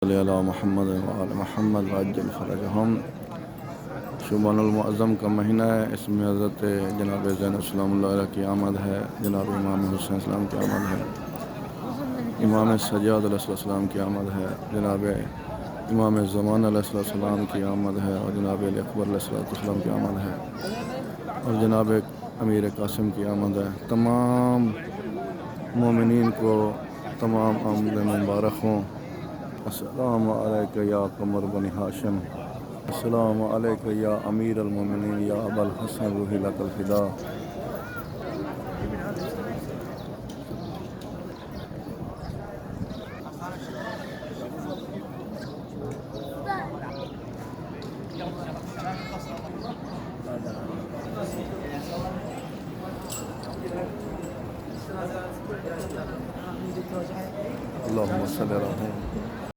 अला मोहम्मद व आल मोहम्मद वअज्जल फ़रजहुम। शुबानुल मुअज़्ज़म का महीना है। इसमें हज़रत जनाब ज़ैनब सलामुल्लाह अलैह की आमद है, जनाब इमाम हुसैन सलाम की आमद है, इमाम सज्जाद अलैहिस्सलाम की आमद है, जनाब इमाम ज़मान अलैहिस्सलाम की आमद है और जनाब अली अकबर अलैहिस्सलाम की आमद है और जनाब अमीर कासिम की आमद है। तमाम मोमिनीन को तमाम आमद मुबारक हों। अस्सलामु अलैका या क़मर बनी हाशिम, अस्सलामु अलैका या अमीर अल-मोमिनीन या अबल हसन रूही लकल फ़िदा। अल्लाहुम्मा सल्लि अला